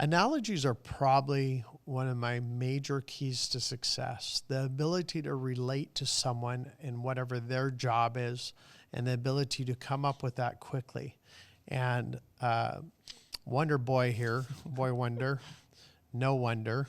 Analogies are probably one of my major keys to success. The ability to relate to someone in whatever their job is, and the ability to come up with that quickly. And Wonder Boy here, Boy Wonder, no wonder,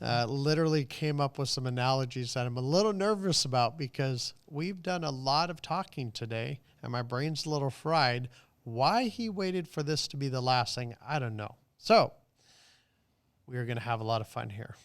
literally came up with some analogies that I'm a little nervous about because we've done a lot of talking today and my brain's a little fried. Why he waited for this to be the last thing, I don't know. So we are going to have a lot of fun here.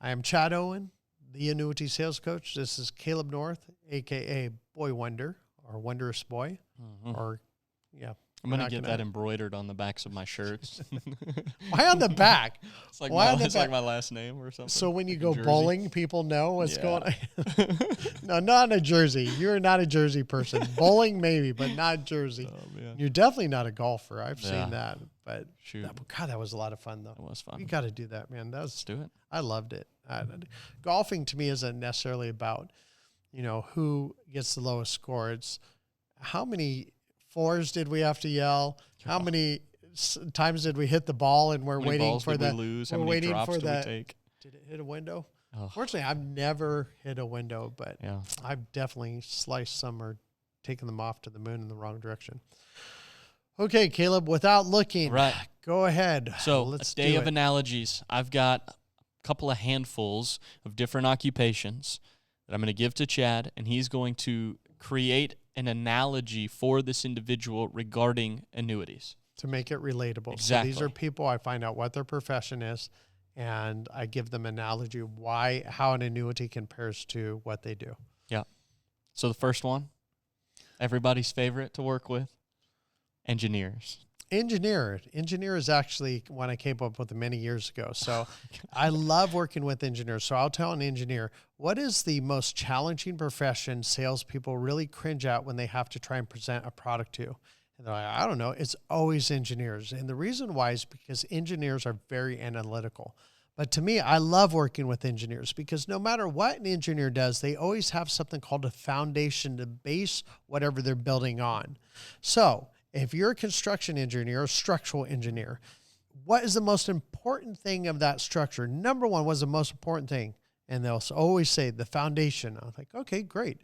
I am Chad Owen, the Annuity Sales Coach. This is Caleb North, a.k.a. Boy Wonder, or Wondrous Boy, or, yeah. I'm going to get that embroidered on the backs of my shirts. Why on the back? It's like like my last name or something. So when you go bowling, people know what's going on. No, not a jersey. You're not a jersey person. Bowling maybe, but not jersey. Oh, man. You're definitely not a golfer. I've seen that. But God, that was a lot of fun, though. It was fun. You got to do that, man. Let's do it. I loved it. Golfing to me isn't necessarily about, who gets the lowest score. It's how many fours did we have to yell? How many times did we hit the ball and we're waiting for that? How many drops did we take? Did it hit a window? Fortunately, I've never hit a window, but I've definitely sliced some or taken them off to the moon in the wrong direction. Okay, Caleb, without looking, go ahead. So let's do it. Day of analogies. I've got a couple of handfuls of different occupations that I'm going to give to Chad, and he's going to create an analogy for this individual regarding annuities. To make it relatable. Exactly. So these are people, I find out what their profession is, and I give them an analogy how an annuity compares to what they do. Yeah. So the first one, everybody's favorite to work with, engineers. Engineer is actually one I came up with many years ago. So I love working with engineers. So I'll tell an engineer, what is the most challenging profession salespeople really cringe at when they have to try and present a product to? And they're like, I don't know. It's always engineers. And the reason why is because engineers are very analytical. But to me, I love working with engineers because no matter what an engineer does, they always have something called a foundation to base whatever they're building on. So if you're a construction engineer or structural engineer, what is the most important thing of that structure? Number one, what's the most important thing? And they'll always say the foundation. I'm like, okay, great.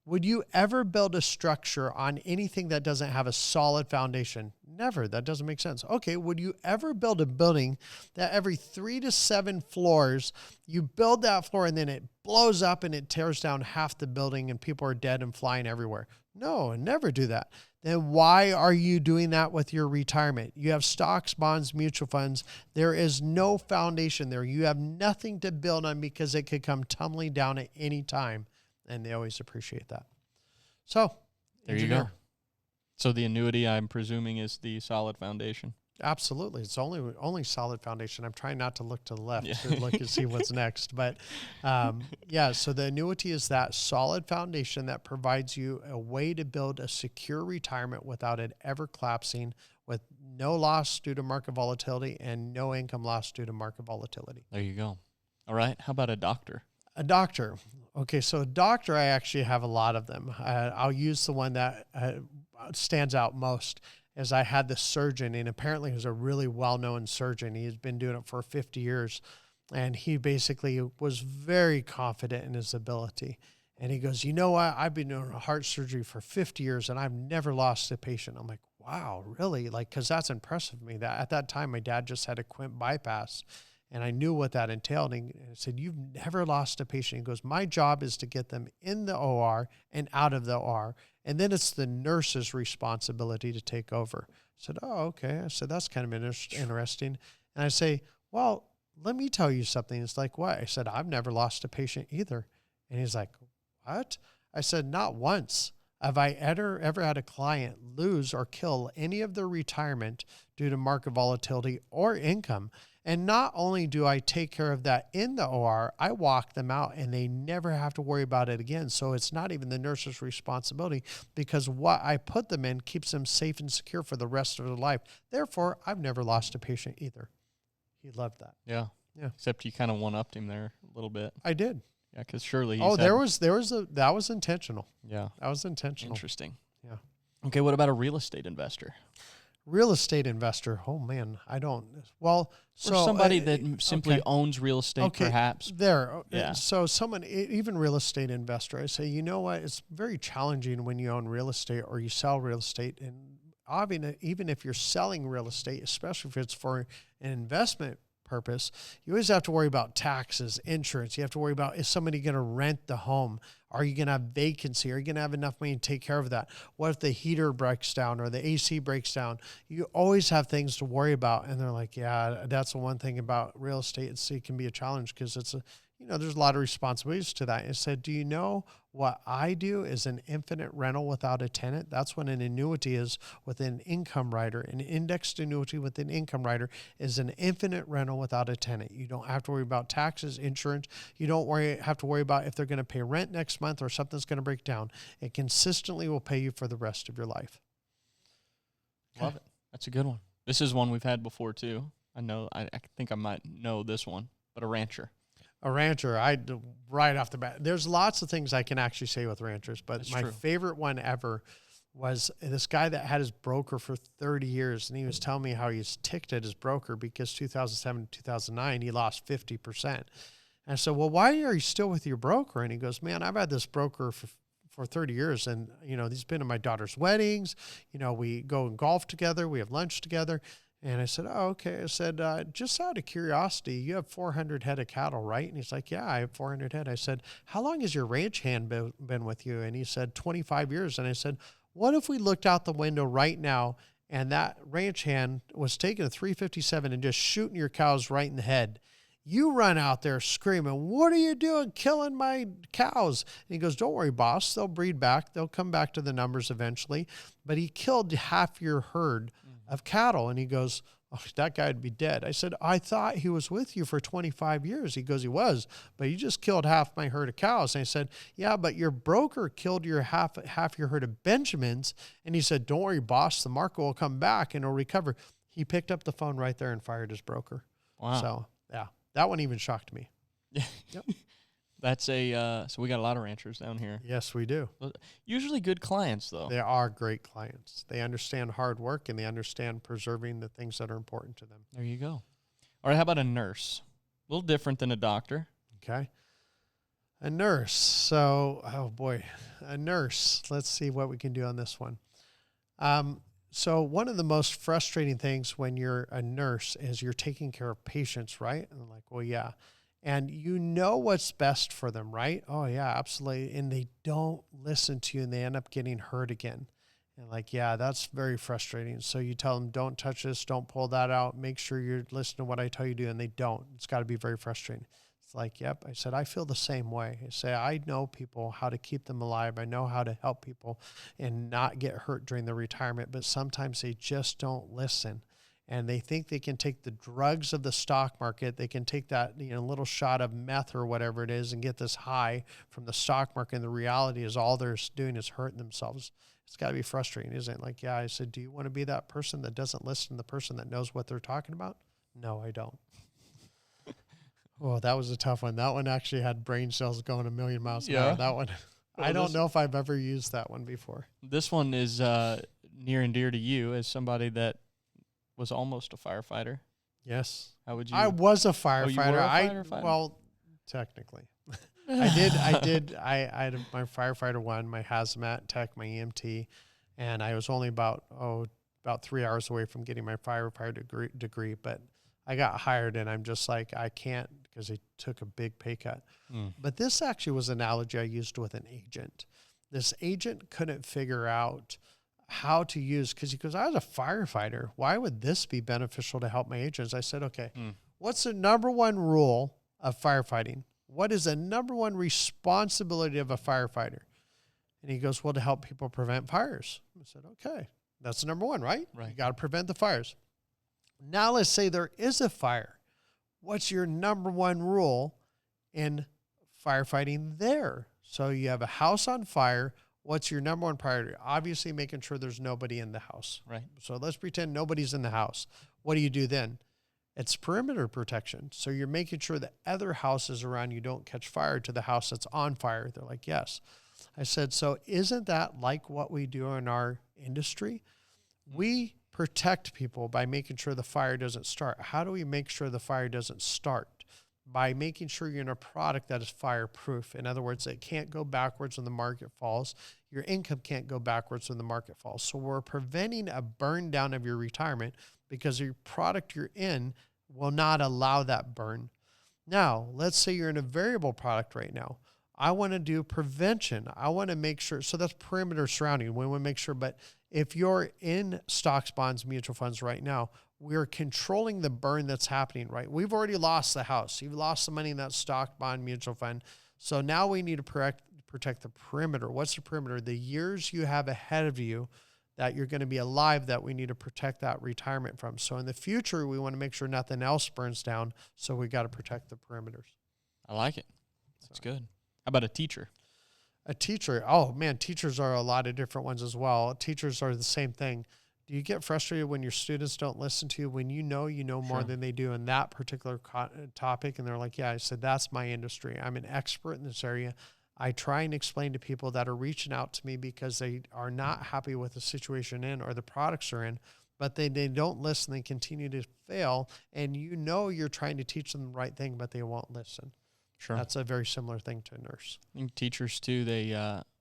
Would you ever build a structure on anything that doesn't have a solid foundation? Never. That doesn't make sense. Okay, would you ever build a building that every 3 to 7 floors, you build that floor and then it blows up and it tears down half the building and people are dead and flying everywhere? No, never do that. Then why are you doing that with your retirement? You have stocks, bonds, mutual funds. There is no foundation there. You have nothing to build on because it could come tumbling down at any time. And they always appreciate that. So there you go. So the annuity, I'm presuming, is the solid foundation. Absolutely. It's only solid foundation. I'm trying not to look to the left to look and see what's next. But so the annuity is that solid foundation that provides you a way to build a secure retirement without it ever collapsing, with no loss due to market volatility and no income loss due to market volatility. There you go. All right. How about a doctor? A doctor. Okay, so a doctor, I actually have a lot of them. I'll use the one that stands out most. As I had this surgeon, and apparently he was a really well-known surgeon. He's been doing it for 50 years, and he basically was very confident in his ability. And he goes, you know what? I've been doing heart surgery for 50 years, and I've never lost a patient. I'm like, wow, really? Because that's impressive to me. That at that time, my dad just had a quint bypass, and I knew what that entailed. And I said, you've never lost a patient. He goes, my job is to get them in the OR and out of the OR. And then it's the nurse's responsibility to take over. I said, oh, okay. I said, that's kind of interesting. And I say, well, let me tell you something. It's like, what? I said, I've never lost a patient either. And he's like, what? I said, not once have I ever had a client lose or kill any of their retirement due to market volatility or income. And not only do I take care of that in the OR, I walk them out and they never have to worry about it again. So it's not even the nurse's responsibility because what I put them in keeps them safe and secure for the rest of their life. Therefore, I've never lost a patient either. He loved that. Yeah. Except you kind of one-upped him there a little bit. I did. Yeah, because surely that was intentional. Yeah. That was intentional. Interesting. Yeah. Okay, what about a real estate investor? Real estate investor. Oh man, I don't. Well, so Or somebody that simply okay. owns real estate, perhaps. There. Yeah. So someone, even real estate investor, I say, you know what? It's very challenging when you own real estate or you sell real estate. And even if you're selling real estate, especially if it's for an investment purpose, you always have to worry about taxes, insurance. You have to worry about, is somebody going to rent the home? Are you going to have vacancy? Are you going to have enough money to take care of that? What if the heater breaks down or the AC breaks down? You always have things to worry about. And they're like, yeah, that's the one thing about real estate. It can be a challenge because there's a lot of responsibilities to that. It said, do you know what I do is an infinite rental without a tenant? That's what an annuity is with an income rider. An indexed annuity with an income rider is an infinite rental without a tenant. You don't have to worry about taxes, insurance. You don't have to worry about if they're going to pay rent next month or something's going to break down. It consistently will pay you for the rest of your life. Love it. That's a good one. This is one we've had before too. I think I might know this one, but a rancher. A rancher, right off the bat. There's lots of things I can actually say with ranchers, but That's my true. favorite one ever was this guy that had his broker for 30 years, and he was telling me how he's ticked at his broker because 2007 to 2009, he lost 50%. And I said, well, why are you still with your broker? And he goes, man, I've had this broker for 30 years, and, he's been to my daughter's weddings. We go and golf together. We have lunch together. And I said, oh, okay. I said, just out of curiosity, you have 400 head of cattle, right? And he's like, yeah, I have 400 head. I said, how long has your ranch hand been with you? And he said, 25 years. And I said, what if we looked out the window right now and that ranch hand was taking a 357 and just shooting your cows right in the head? You run out there screaming, what are you doing killing my cows? And he goes, don't worry, boss. They'll breed back. They'll come back to the numbers eventually. But he killed half your herd of cattle. And he goes, oh, that guy would be dead. I said, I thought he was with you for 25 years. He goes, he was, but you just killed half my herd of cows. And I said, yeah, but your broker killed your half your herd of Benjamins. And he said, don't worry, boss. The market will come back and it'll recover. He picked up the phone right there and fired his broker. Wow. So, yeah. That one even shocked me. Yeah. Yep. That's so we got a lot of ranchers down here. Yes, we do. Usually good clients, though. They are great clients. They understand hard work and they understand preserving the things that are important to them. There you go. All right, how about a nurse? A little different than a doctor. Okay. A nurse. So, oh boy, a nurse. Let's see what we can do on this one. So one of the most frustrating things when you're a nurse is you're taking care of patients, right? And I'm like, well, yeah. And you know what's best for them, right? Oh, yeah, absolutely. And they don't listen to you and they end up getting hurt again. And like, yeah, that's very frustrating. So you tell them, don't touch this, don't pull that out. Make sure you're listening to what I tell you to do. And they don't. It's got to be very frustrating. It's like, yep. I said, I feel the same way. I say, I know people, how to keep them alive. I know how to help people and not get hurt during their retirement, but sometimes they just don't listen. And they think they can take the drugs of the stock market. They can take that, little shot of meth or whatever it is and get this high from the stock market. And the reality is all they're doing is hurting themselves. It's got to be frustrating, isn't it? Like, yeah, I said, do you want to be that person that doesn't listen to the person that knows what they're talking about? No, I don't. Oh, that was a tough one. That one actually had brain cells going a million miles an hour. That one, I don't know if I've ever used that one before. This one is near and dear to you as somebody that was almost a firefighter. Yes. How would you? I was a firefighter. Oh, you were a firefighter? Well, technically. I had my firefighter one, my hazmat tech, my EMT, and I was only about 3 hours away from getting my firefighter degree, but I got hired and I'm just like, I can't because they took a big pay cut. But this actually was an analogy I used with an agent. This agent couldn't figure out how to use, because he goes, I was a firefighter. Why would this be beneficial to help my agents? I said, okay, what's the number one rule of firefighting? What is the number one responsibility of a firefighter? And he goes, well, to help people prevent fires. I said, okay, that's the number one, right? Right. You got to prevent the fires. Now let's say there is a fire. What's your number one rule in firefighting there? So you have a house on fire. What's your number one priority? Obviously making sure there's nobody in the house. Right. So let's pretend nobody's in the house. What do you do then? It's perimeter protection. So you're making sure that other houses around you don't catch fire to the house that's on fire. They're like, yes. I said, so isn't that like what we do in our industry? We protect people by making sure the fire doesn't start. How do we make sure the fire doesn't start? By making sure you're in a product that is fireproof. In other words, it can't go backwards when the market falls. Your income can't go backwards when the market falls. So we're preventing a burn down of your retirement because your product you're in will not allow that burn. Now, let's say you're in a variable product right now. I want to do prevention. I want to make sure, so that's perimeter surrounding. We want to make sure, but if you're in stocks, bonds, mutual funds right now, we're controlling the burn that's happening, right? We've already lost the house. You've lost the money in that stock, bond, mutual fund. So now we need to protect the perimeter. What's the perimeter? The years you have ahead of you that you're going to be alive that we need to protect that retirement from. So in the future, we want to make sure nothing else burns down. So we got to protect the perimeters. I like it. That's good. How about a teacher? A teacher, oh man, teachers are a lot of different ones as well. Teachers are the same thing. Do you get frustrated when your students don't listen to you, when you know more than they do in that particular topic? And they're like, yeah, I said, that's my industry. I'm an expert in this area. I try and explain to people that are reaching out to me because they are not happy with the situation in or the products are in, but they don't listen. They continue to fail. And you're trying to teach them the right thing, but they won't listen. Sure. That's a very similar thing to a nurse. I think teachers too,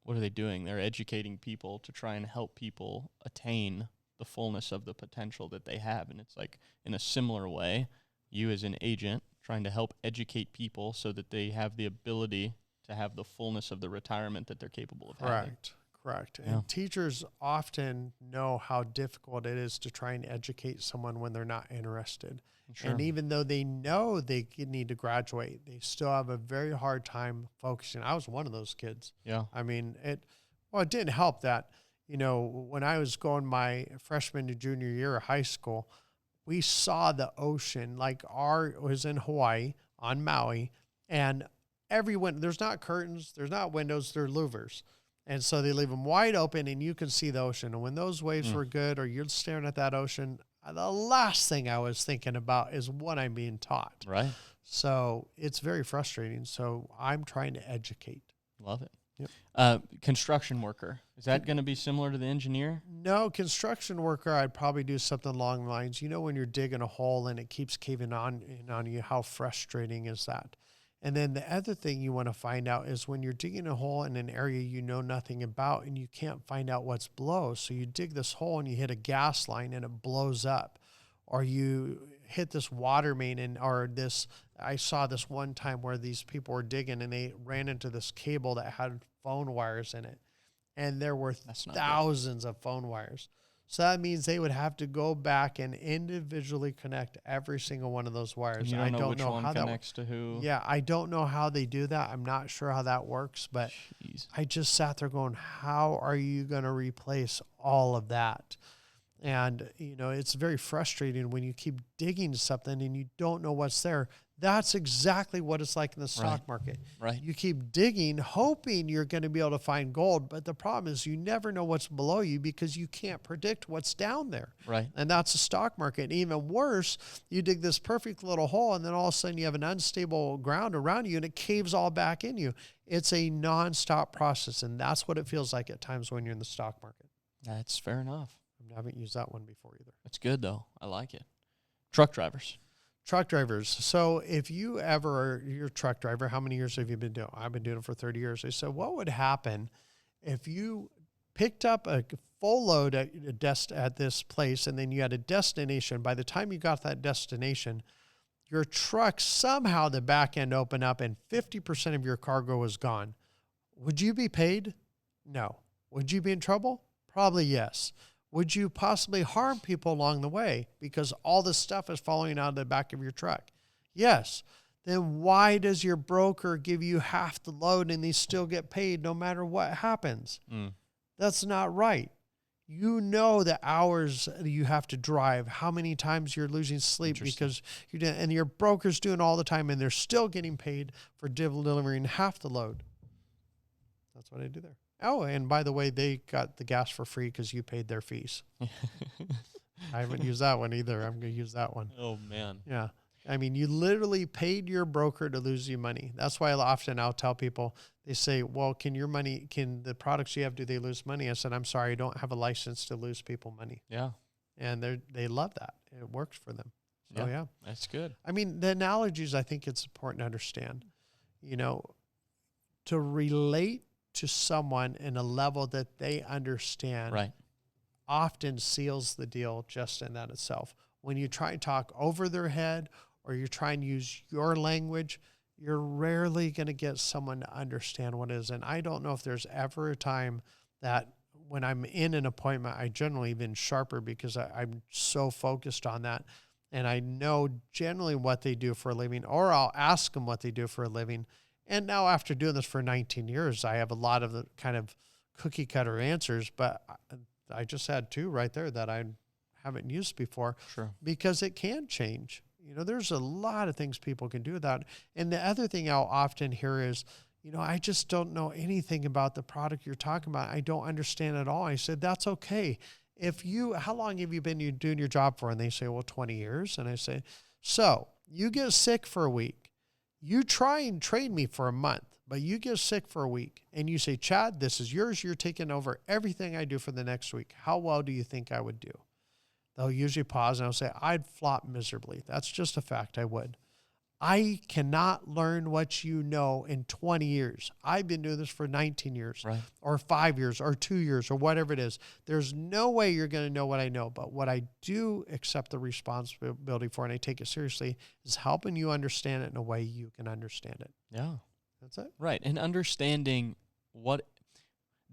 what are they doing? They're educating people to try and help people attain the fullness of the potential that they have. And it's like in a similar way, you as an agent trying to help educate people so that they have the ability to have the fullness of the retirement that they're capable of having. Correct. Yeah. And teachers often know how difficult it is to try and educate someone when they're not interested. Sure. And even though they know they need to graduate, they still have a very hard time focusing. I was one of those kids. Yeah. I mean, it didn't help that, when I was going my freshman to junior year of high school, we saw the ocean, like was in Hawaii on Maui, and there's not curtains, there's not windows, they're louvers. And so they leave them wide open and you can see the ocean. And when those waves were good or you're staring at that ocean, the last thing I was thinking about is what I'm being taught. Right. So it's very frustrating. So I'm trying to educate. Love it. Yep. Construction worker. Is that going to be similar to the engineer? No, construction worker, I'd probably do something along the lines, when you're digging a hole and it keeps caving on you, how frustrating is that? And then the other thing you want to find out is when you're digging a hole in an area you know nothing about and you can't find out what's below. So you dig this hole and you hit a gas line and it blows up. Or you hit this water main I saw this one time where these people were digging and they ran into this cable that had phone wires in it. And there were thousands of phone wires. So that means they would have to go back and individually connect every single one of those wires. And you don't know which one connects to who. Yeah, I don't know how they do that. I'm not sure how that works, but Jeez. I just sat there going, how are you going to replace all of that? And, it's very frustrating when you keep digging something and you don't know what's there. That's exactly what it's like in the stock market. Right. You keep digging, hoping you're going to be able to find gold. But the problem is you never know what's below you because you can't predict what's down there. Right. And that's the stock market. And even worse, you dig this perfect little hole and then all of a sudden you have an unstable ground around you and it caves all back in you. It's a nonstop process. And that's what it feels like at times when you're in the stock market. That's fair enough. I haven't used that one before either. That's good, though. I like it. Truck drivers. So if you're a truck driver, how many years have you been doing? I've been doing it for 30 years. They said, what would happen if you picked up a full load at this place and then you had a destination? By the time you got that destination, your truck, somehow the back end opened up and 50% of your cargo was gone. Would you be paid? No. Would you be in trouble? Probably yes. Would you possibly harm people along the way because all this stuff is falling out of the back of your truck? Yes. Then why does your broker give you half the load and they still get paid no matter what happens? That's not right. You know the hours you have to drive, how many times you're losing sleep because you didn't, and your broker's doing all the time and they're still getting paid for delivering half the load. That's what I do there. Oh, and by the way, they got the gas for free because you paid their fees. I haven't used that one either. I'm going to use that one. Oh, man. Yeah. I mean, you literally paid your broker to lose you money. That's why I'll tell people, they say, well, can the products you have, do they lose money? I said, I'm sorry, I don't have a license to lose people money. Yeah. and they love that. It works for them. So yeah, that's good. I mean, the analogies, I think it's important to understand, to relate to someone in a level that they understand Right. often seals the deal just in that itself. When you try and talk over their head or you're trying to use your language, you're rarely going to get someone to understand what it is. And I don't know if there's ever a time that when I'm in an appointment, I generally been sharper because I'm so focused on that. And I know generally what they do for a living, or I'll ask them what they do for a living. And now after doing this for 19 years, I have a lot of the kind of cookie cutter answers, but I just had two right there that I haven't used before. Sure. Because it can change. There's a lot of things people can do with that. And the other thing I'll often hear is, I just don't know anything about the product you're talking about. I don't understand at all. I said, that's okay. How long have you been doing your job for? And they say, well, 20 years. And I say, so you get sick for a week. You try and train me for a month, but you get sick for a week. And you say, Chad, this is yours. You're taking over everything I do for the next week. How well do you think I would do? They'll usually pause and I'll say, I'd flop miserably. That's just a fact. I would. I cannot learn what you know in 20 years. I've been doing this for 19 years, right, or 5 years or 2 years or whatever it is. There's no way you're going to know what I know. But what I do accept the responsibility for, and I take it seriously, is helping you understand it in a way you can understand it. Yeah. That's it. Right. And understanding what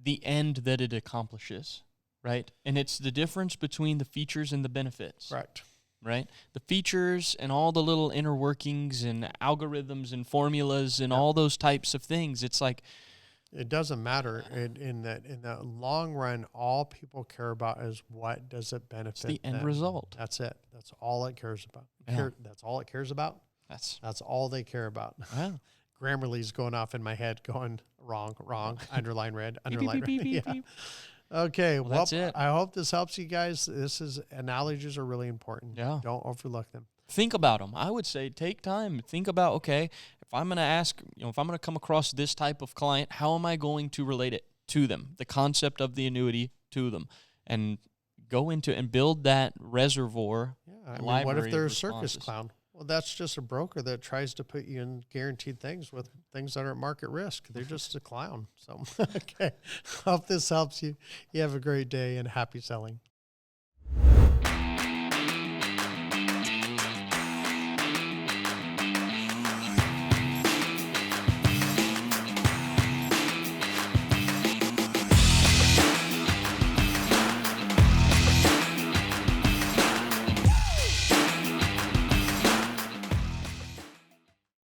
the end that it accomplishes, right? And it's the difference between the features and the benefits. Correct. Right? The features and all the little inner workings and algorithms and formulas and all those types of things. It's like, it doesn't matter in the long run. All people care about is what does it benefit the end them. result. That's it. That's all it cares about. Yeah. That's all it cares about. That's all they care about. Yeah. Grammarly's going off in my head, going wrong, underline red, underline red. Beep, beep, Yeah. beep. Okay, Well, that's it. I hope this helps you guys. Analogies are really important. Yeah. Don't overlook them. Think about them. I would say take time. Think about, okay, if I'm going to ask, if I'm going to come across this type of client, how am I going to relate it to them, the concept of the annuity to them, and go into and build that reservoir. Yeah, I mean, what if they're a circus clown? Well, that's just a broker that tries to put you in guaranteed things with things that are at market risk. They're just a clown. So, okay. Hope this helps you. You have a great day and happy selling.